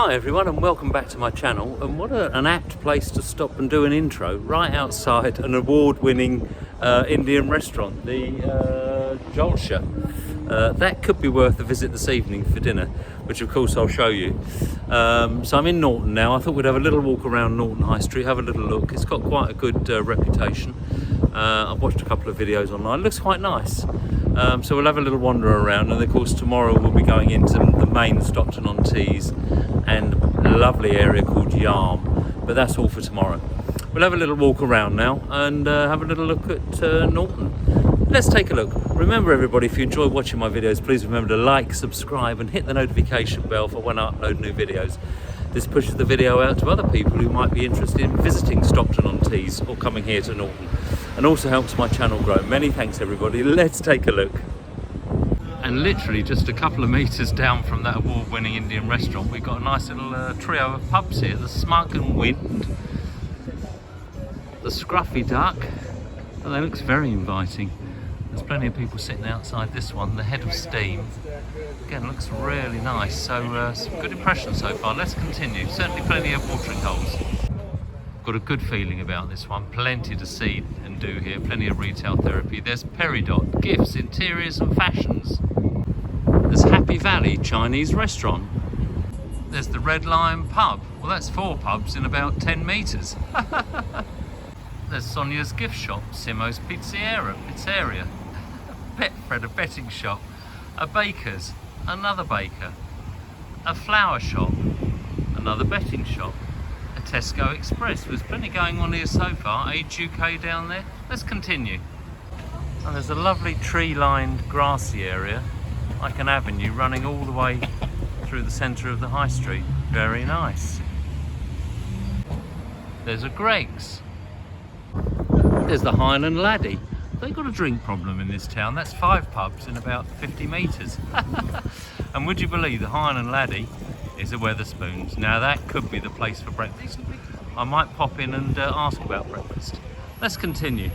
Hi everyone and welcome back to my channel, and what an apt place to stop and do an intro right outside an award-winning Indian restaurant, the Yorkshire. That could be worth a visit this evening for dinner, which of course I'll show you. So I'm in Norton now. I thought we'd have a little walk around Norton High Street, have a little look. It's got quite a good reputation. I've watched a couple of videos online. It looks quite nice. So we'll have a little wander around, and of course tomorrow we'll be going into the main Stockton-on-Tees and a lovely area called Yarm, but that's all for tomorrow. We'll have a little walk around now and have a little look at Norton. Let's take a look. Remember everybody, if you enjoy watching my videos, please remember to like, subscribe and hit the notification bell for when I upload new videos. This pushes the video out to other people who might be interested in visiting Stockton-on-Tees or coming here to Norton, and also helps my channel grow. Many thanks everybody. Let's take a look. And literally just a couple of metres down from that award-winning Indian restaurant, we've got a nice little trio of pubs here. The Smug and Wind, the Scruffy Duck, and that looks very inviting. There's plenty of people sitting outside this one, the Head of Steam. Again, looks really nice, so some good impressions so far. Let's continue. Certainly plenty of watering holes. Got a good feeling about this one. Plenty to see and do here, plenty of retail therapy. There's Peridot, gifts, interiors and fashions. There's Happy Valley Chinese restaurant. There's the Red Lion pub. Well, that's 4 pubs in about 10 metres. There's Sonia's gift shop, Simo's pizzeria, Betfred, a betting shop, a baker's, another baker, a flower shop, another betting shop, a Tesco Express. There's plenty going on here so far. Age UK down there. Let's continue. And there's a lovely tree-lined grassy area, like an avenue running all the way through the centre of the high street. Very nice. There's a Greggs. There's the Highland Laddie. They've got a drink problem in this town. That's 5 pubs in about 50 metres. And would you believe the Highland Laddie is a Wetherspoons? Now that could be the place for breakfast. I might pop in and ask about breakfast. Let's continue.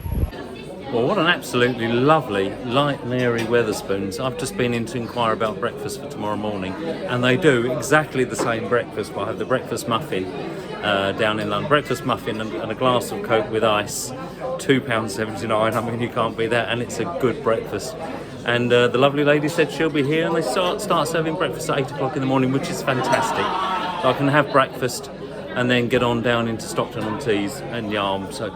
Well, what an absolutely lovely light and airy Wetherspoons. I've just been in to inquire about breakfast for tomorrow morning, and they do exactly the same breakfast, but I have the breakfast muffin down in London. Breakfast muffin and a glass of Coke with ice, £2.79. I mean, you can't beat that, and it's a good breakfast. And the lovely lady said she'll be here, and they start serving breakfast at 8 o'clock in the morning, which is fantastic. So I can have breakfast and then get on down into Stockton-on-Tees and Yarm. So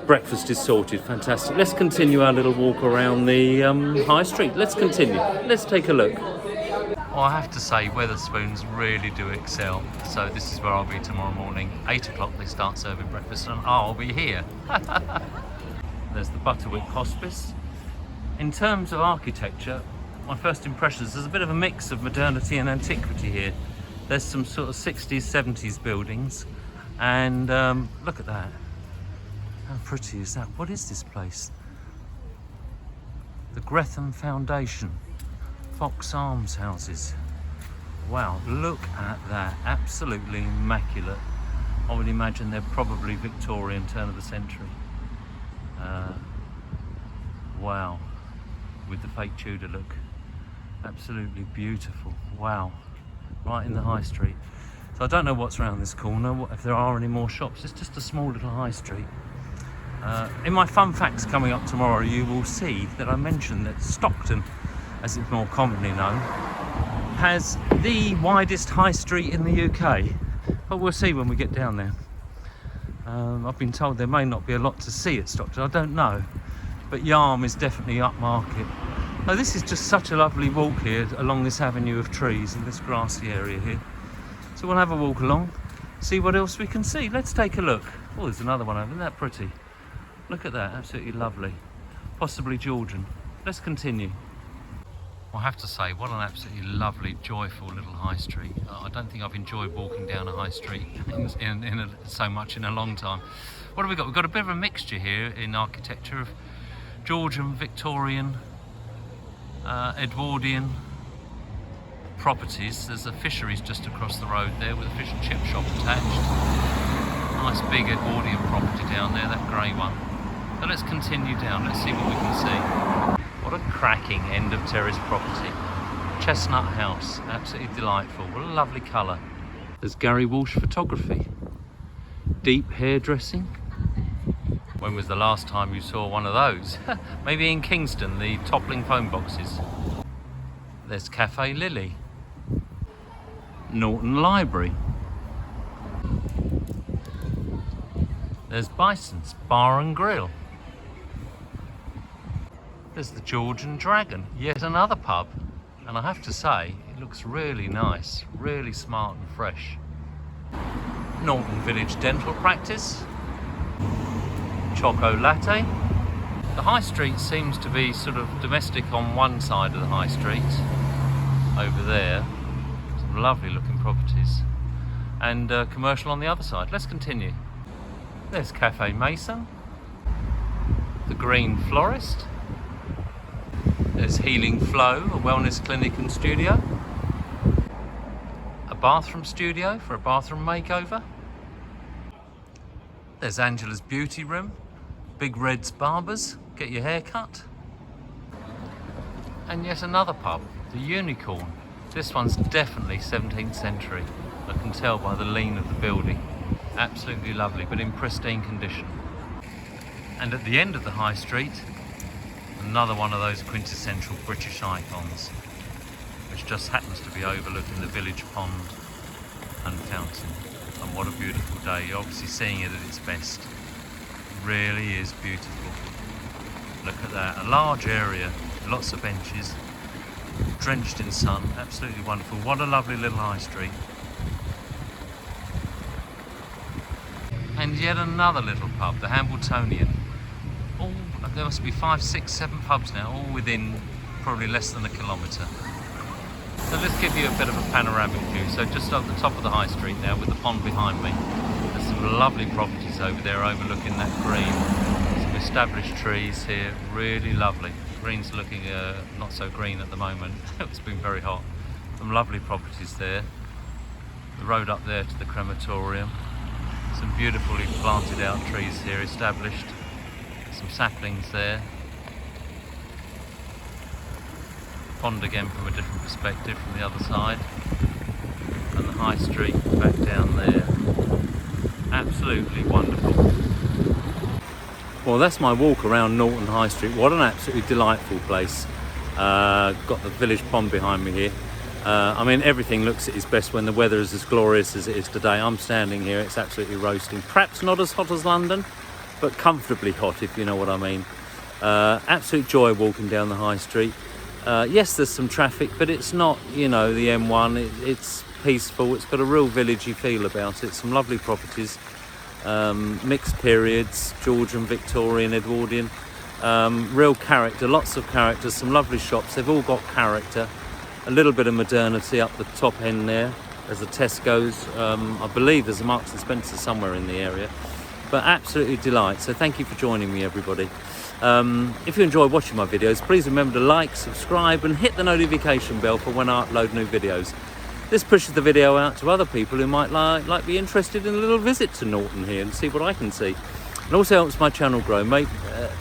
breakfast is sorted. Fantastic. Let's continue our little walk around the high street. Let's continue. Let's take a look. Well, I have to say Wetherspoons really do excel. So this is where I'll be tomorrow morning. 8 o'clock they start serving breakfast and I'll be here. There's the Butterwick Hospice. In terms of architecture, my first impressions, there's a bit of a mix of modernity and antiquity here. There's some sort of 60s, 70s buildings, and look at that. How pretty is that? What is this place? The Gretham Foundation, Fox Arms Houses. Wow, look at that, absolutely immaculate. I would imagine they're probably Victorian, turn of the century. Wow, with the fake Tudor look. Absolutely beautiful, wow. Right in the high street. So I don't know what's around this corner, if there are any more shops. It's just a small little high street. In my fun facts coming up tomorrow, you will see that I mentioned that Stockton, as it's more commonly known, has the widest high street in the UK. But we'll see when we get down there. I've been told there may not be a lot to see at Stockton, I don't know. But Yarm is definitely upmarket. Oh, this is just such a lovely walk here along this avenue of trees and this grassy area here. So we'll have a walk along, see what else we can see. Let's take a look. Oh, there's another one over. Isn't that pretty? Look at that, absolutely lovely. Possibly Georgian. Let's continue. Well, I have to say, what an absolutely lovely, joyful little high street. I don't think I've enjoyed walking down a high street so much in a long time. What have we got? We've got a bit of a mixture here in architecture of Georgian, Victorian, Edwardian properties. There's a fisheries just across the road there with a fish and chip shop attached. Nice big Edwardian property down there, that grey one. So let's continue down, let's see what we can see. What a cracking end of terrace property. Chestnut house, absolutely delightful. What a lovely colour. There's Gary Walsh Photography. Deep hairdressing. When was the last time you saw one of those? Maybe in Kingston, the toppling phone boxes. There's Cafe Lily. Norton Library. There's Bison's Bar and Grill. There's the George and Dragon, yet another pub. And I have to say, it looks really nice, really smart and fresh. Norton Village Dental Practice. Choco Latte. The high street seems to be sort of domestic on one side of the high street. Over there. Some lovely looking properties. And commercial on the other side. Let's continue. There's Cafe Mason. The Green Florist. There's Healing Flow, a wellness clinic and studio. A bathroom studio for a bathroom makeover. There's Angela's Beauty Room. Big Red's Barbers, get your hair cut. And yet another pub, the Unicorn. This one's definitely 17th century. I can tell by the lean of the building. Absolutely lovely, but in pristine condition. And at the end of the high street, another one of those quintessential British icons, which just happens to be overlooking the village pond and fountain. And what a beautiful day. You're obviously seeing it at its best. It really is beautiful. Look at that, a large area, lots of benches, drenched in sun, absolutely wonderful. What a lovely little high street. And yet another little pub, the Hambletonian. All, there must be 5, 6, 7 pubs now, all within probably less than a kilometre. So let's give you a bit of a panoramic view. So just up the top of the high street now with the pond behind me. There's some lovely properties over there overlooking that green. Some established trees here, really lovely. Green's looking not so green at the moment. It's been very hot. Some lovely properties there. The road up there to the crematorium. Some beautifully planted out trees here established. Some saplings there. Pond again from a different perspective from the other side. And the high street back down there. Absolutely wonderful. Well, that's my walk around Norton High Street. What an absolutely delightful place. Got the village pond behind me here. I mean, everything looks at its best when the weather is as glorious as it is today. I'm standing here, it's absolutely roasting. Perhaps not as hot as London, but comfortably hot, if you know what I mean. Absolute joy walking down the high street. Yes, there's some traffic, but it's not, you know, the M1. It's peaceful. It's got a real villagey feel about it. Some lovely properties, mixed periods, Georgian, Victorian, Edwardian. Real character, lots of characters, some lovely shops. They've all got character. A little bit of modernity up the top end there. There's a Tesco's. I believe there's a Marks and Spencer somewhere in the area. But absolutely delight. So thank you for joining me, everybody. If you enjoy watching my videos, please remember to like, subscribe and hit the notification bell for when I upload new videos. This pushes the video out to other people who might like be interested in a little visit to Norton here and see what I can see. And also helps my channel grow, mate.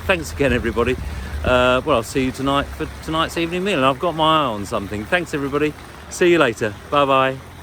Thanks again, everybody. Well, I'll see you tonight for tonight's evening meal. And I've got my eye on something. Thanks, everybody. See you later. Bye-bye.